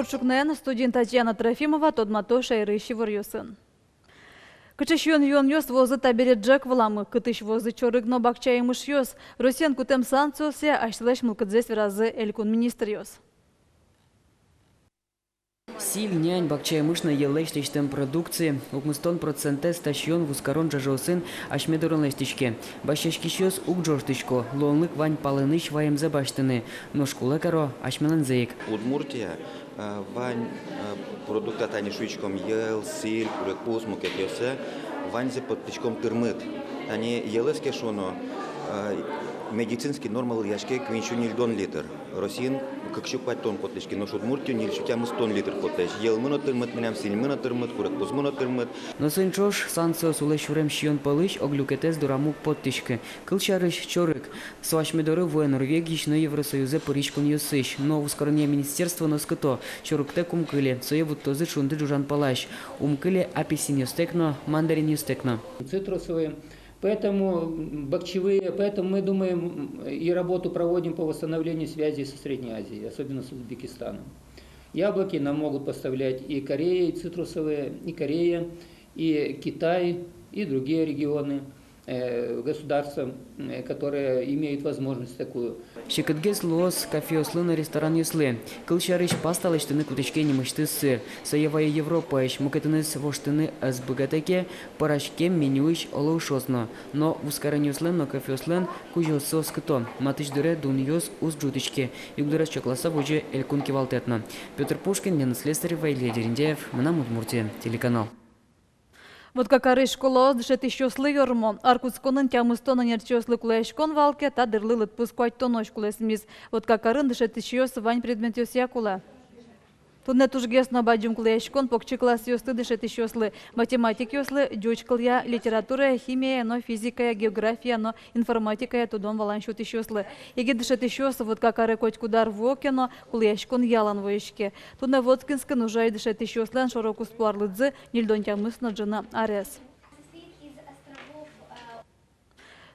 спортшукнен студент Татьяна Трофимова тодмато шайры шивырюсын. Кычышын юн ёс возы табере джек вламы, кытыш возы чорыгно бакчайымыш ёс. Росен кутем санкциясе аштылаш мылкыдзес вразы элькун министр ёс. Сильнянь бакчаймышна елештечтем продукции, укмыстон проценте стащен в ускорон жажосын ашмедорон лестичке. Башешкищёс угджоштычко, лонлык вань палыныш ваемзе баштыны, но шкула каро ашмеланзейк. Удмуртия вань продукта тани шуичком ел, силь, курекус, мукетёсе, вань зе подпичком тырмыт. Тани елеске шоно медицинский нормал яшке квинчу нильдон литр. Росин какщу 5 тонн котлешки, но Удмуртию нильшутям 100 литр котлеш. Ел мыно тырмыт, минам силь мыно тырмыт, курекус мыно тырмыт. Но сынчош санкцио сулешурем щион палыш оглюкетес дурамук подтишке. Кылчарыш чорык. Суашмедоры воен Норвегич на Евросоюзе паричкон йосыш. Но в ускорение министерства ноското. Чорукте кумкыле. Соевут тозы шунды джужан палаш. Умкыле апельсин йостекно, мандарин йостекно. Цитрусовые. Поэтому бахчевые, поэтому мы думаем и работу проводим по восстановлению связи со Средней Азией, особенно с Узбекистаном. Яблоки нам могут поставлять и Корея, и цитрусовые, и Корея, и Китай, и другие регионы, государства, которые имеют возможность такую. Шикатгес лос кафеослы на ресторан юслы. Кылчарыш пасталыштыны кутышкени мышты сыр. Соевая Европа иш мукетыныс воштыны азбыгатеке парашке менюиш олоушосно. Но в ускаран юслен, но кафеослен кужелсо скыто. Матыш дуре дун юс уз джутышке. Югдурас чокласа вожи элькунки валтетно. Петр Пушкин, Яна Слесарева, Илья Дерендяев, Манам Удмуртия, телеканал. Вот как арыш школа дышет еще слывермо. Аркутсконын тямыстона нерчёслы кулешкон валке та дырлылыт пускать тонош кулесмис. Вот как арын дышет еще вань предмет ёсякула. Тут не тужгес на бадюм кулешкон покчи класс ёсты дышет еще слы. Математик ёслы, дёчкаля, литература, химия, но физика, география, но информатика, тудон валаншут еще слы. Еги дышет еще вот как ары коть кудар вокено, кулешкон ялан воишке. Тут на Водскинска нужай дышет еще слен широку спуарлыдзы, нильдон тямысно джина арес.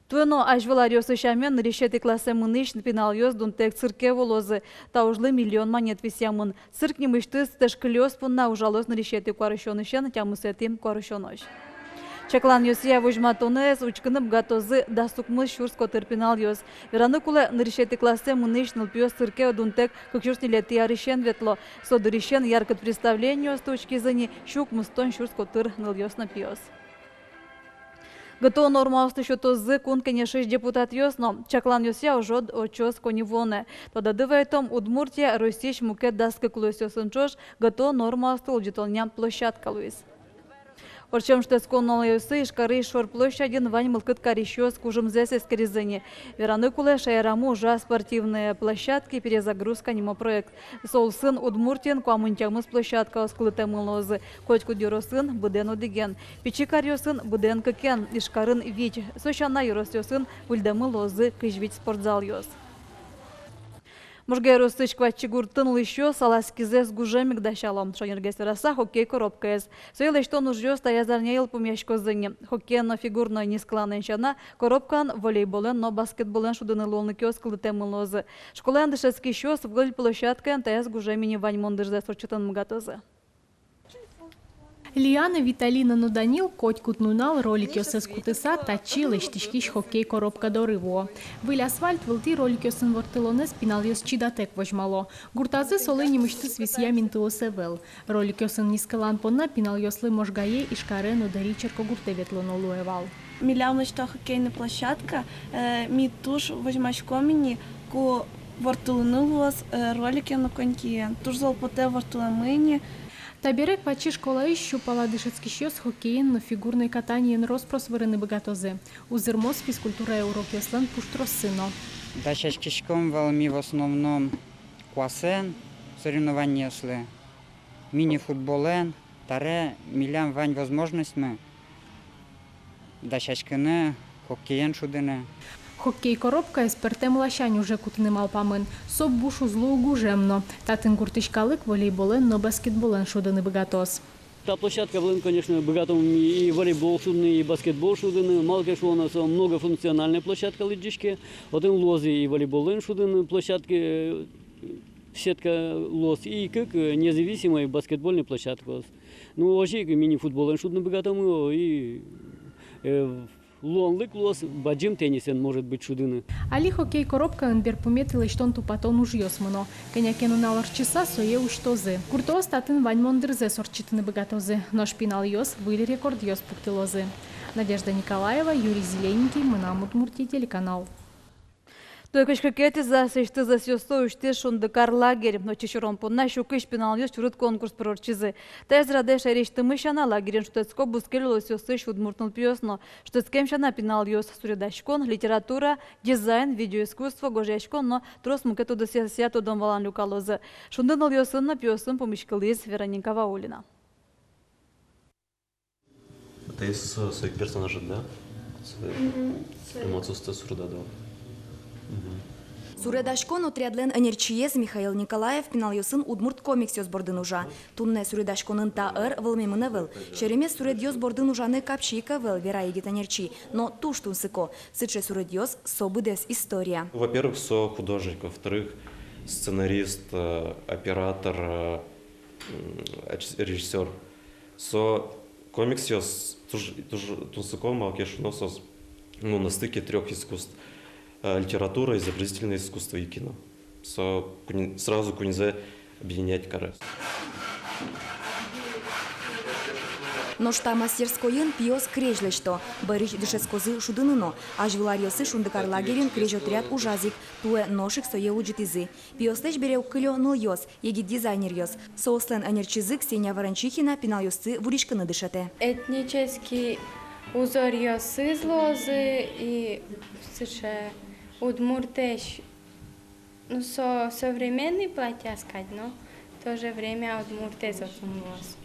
Туено ажвелариосы шамен решеты классы мыныш напинал ёс дунтек цирке волозы. Таужлы миллион монет висямын. Цирк не мышты стешкалёс пунна ужалос на решеты куарышонышен тямысетим куарышонош. Чаклан ёсия вожматонес учкынып гатозы дастукмы шурско терпинал ёс. Вераны куле на решеты классы мыныш нылпиос цирке дунтек кыкшурс нелети арышен ветло. Содырышен яркот представлению с точки зрения щук мустон шурско тыр ныл ёс напиос. Гато норма остащо този кун конечно депутат ёсно. Чаклан ёся ожод очос конивоне. Тода дывайтом Удмуртия ростиш мукет даска клосёсын чош гато норма остал житолням площадка луис. Причем что сконнал ёсы ишкары шор площадин вань мылкыт карищёс кужымзес эскеризыни. Вераны куле шайраму жа спортивные площадки перезагрузка нимо проект. Сол сын Удмуртиен куамынтямыз площадка оскылыте мылозы. Коть кудюросын буден одиген. Пичикар ёсын буден кыкен ишкарын вич. Сощана юрос ёсын вульдемы лозы кыжвич спортзал ёс. Мужгай ростыч кватчигуртын лыщо саласкизес гужемик дащалом. Шонергес вераса хоккей коробкаес. Сойлы что нужжё стоязарнейл помещко зыне. Хоккейно фигурно нискланен шана, коробкан волейболен, но баскетболен шудыны лолны кёскылы темылозы. Школен дышецкий щёс вгль площадкаен таяс гужемини вань мондырзес орчытын мгатозы. Лиана Виталина Нуданил коть кутнунал ролик ёсес кутыса тачил иштишкиш хоккей коробка дориво. Выль асфальт вылти ролик ёсын вортылонес пинал ёс чидатек вожмало. Гуртазы солыни мышты свисья минтуосевел. Ролик ёсын нискалан понна пинал ёслы можгае ишкаре нударичерко гурте ветлоно луевал. Милявно что хоккейная площадка, ми туш возьмашко мини ку вортылыны луос ролики на коньки. Туш золпоте вортылымыни. Таберек пачи школа ищу паладышецкий щёс хоккейн, но фигурное катание роспрос вырыны богатозы. Узырмос физкультура урок ёслен пуштросыно. Дачашкишком волми в основном куасен, соревнования ёслы, мини-футболен, таре милям вань возможностями. Дачашкины, хоккейн шудыны. Хоккей коробка эспертем лащань уже кутыным алпамын. Соп бушу злу гужемно. Татын гуртышкалык волейболен, но баскетболен шудыны богатос. Та площадка, конечно, богатым и волейбол шудный, и баскетбол шудный. Малка что у нас многофункциональная площадка лыджишки. Один лози и волейбол шудный площадки. сетка лос и как независимая баскетбольная площадка лос. Ну, вообще мини-футбол шудно богатому и лонлык лос, баджим теннисен может быть шудыны. Али хоккей коробка înбер пометила штон тупатон уж ёсмыно. Конякен уналар часа сое уж тозы. Куртоос татын вань мондырзе сорчитыны богатозы. Но шпинал ёс были рекорд ёс пуктылозы. Надежда Николаева, Юрий Зелененький, Мынам Удмуртия, телеканал. Только шкакети за сешты за сёсто уште шундыкар лагерь, но чечурон понна шукыш пенал ёс чурут конкурс прорчизы. Тез раде шерешты мышана лагерен штецко бускелило сёсы шудмуртнул пьёсно, штецкем шана пенал ёс сурядашкон, литература, дизайн, видеоискусство, гожешкон, но трос мукету до сесиату дом валан люкалозы. Шундынул ёсын на пьёсын помешкалыз Вероника Ваулина. Это из своих персонажей, да? Эмоцию сурда, да. Суредашкон отрядлен энерчиез Михаил Николаев пинал ёсын удмурт комикс ёс бордын ужа. Тунне суредашконын таыр вылмемыны выл. Шеремес суред ёс бордын ужаны капчика выл вера егит энерчи. Но туш тунсыко. Сыче суред ёс собыдес история. Во-первых, со художник. Во-вторых, сценарист, оператор, режиссер. Со комикс ёс тунсыко малкешуносос на стыке трех искусств. Литература, изобразительное искусство и кино. Сразу куньзе объединять карес. Но шта мастерскойын пьёс крежле что. Барыч дышескозы шудыныно. Аж виларьосы шундыкар лагерин креж отряд ужазик. Туэ ношик сое уджитизы. Пьёслеш береу кылё ныл ёс. Егит дизайнер ёс. Соуслен анерчизы Ксения Ворончихина пинал ёсы вуришканы дышате. Этнический узор ёсы злозы и сыше удмуртеш. Ну, современный платья сказать, но в то же время удмуртез отсумлос.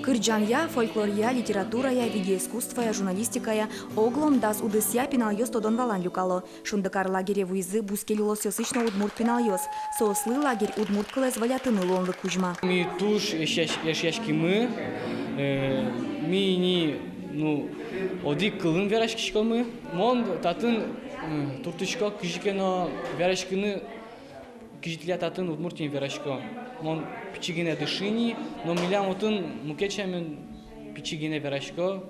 Кырджанья, фольклория, литературая, видеоискусствая, журналистикая, оглом дас удысья пинал ёс тодон валан люкало. Шундыкар лагере вуизы бускелилос ёсычно удмурт пинал ёс. Соуслы лагерь удмурт кылез валятыны лонлы кужма. Ми туш яшки мы, ми ни, ну, одик кылын верашкишко мы. Мон татын туртышко кижикено верашкины кижитля татын удмуртин верашко. Мон пичигине дышини, но милям отын мукечамен пичигине верашко.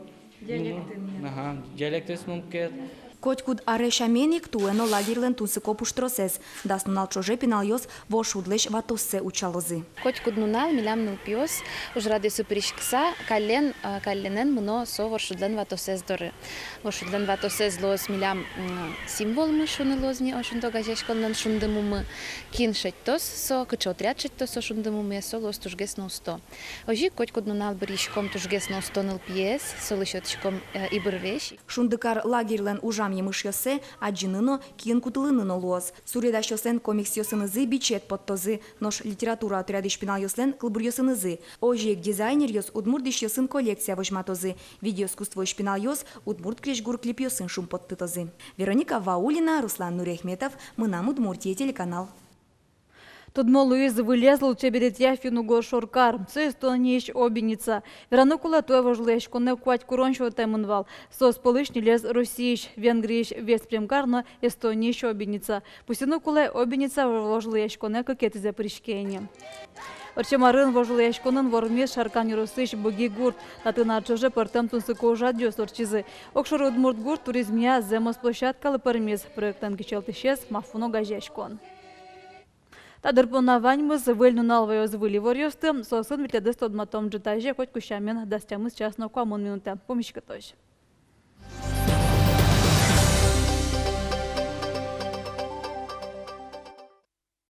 Ага, диалектес мукет. Котькуд арешаменик туэно лагерлен тунсыко пуштросес. Дас нунал чоже пинал ёс во шудлеш ватоссе учалозы. Котькуд нунал милям нул пьёс, уж ради суперишкса, калленен мно со воршудлен ватосес доры. Воршудлен ватосес лоз милям символ мы шуны лозни, ошун тога жешконнан шундыму мы киншет тос, со кычотряд шет тос ошундыму мы со лоз тужгес на усто. Ожи котькуд нунал баришком тужгес на усто ныл пьес, солышотчиком и бырвеш. Шундыкар лагерлен ужам емыш ёсе, аджиныно киен кутылыныно луоз. Суредаш ёсен комикс ёсынызы бичет подтозы, нош литература отрядыш пинал ёслен кылбур ёсынызы. Ожиек дизайнер ёс удмурдыш ёсын коллекция вожматозы. Видеоискусство шпинал ёс удмурт крешгур клип ёсын шум подтытозы. Вероника Ваулина, Руслан Нурехметов, Мынам Удмуртия, телеканал. Tudmo Луиз вылезла чеберетья финуго шоркар. Це стонніч обініця. Веранукула той важлеш, коне вквать курончого темунвал. Сос полишні лез Росіїч, Венгріч, Веспрямкарно, естонніч обініця. Пусінукуле обініця важлеш, коне кокети запрещені. Орчемарын важлеш, конен ворміс шаркані росиш богі гурт. Натина чоже партем тунсико жадьос орчизи. Окшор удмурт гурт туризмія земос площадка леперміз. Проєктен кичелтишес мафуно гажешкон. Тадырпонаваньмыз выльну налвайоз вылі ворьосты, сосын витлядыс тодматом джитажи, хоть кущамен дастямыз часно куамон минута. Помещика тоже.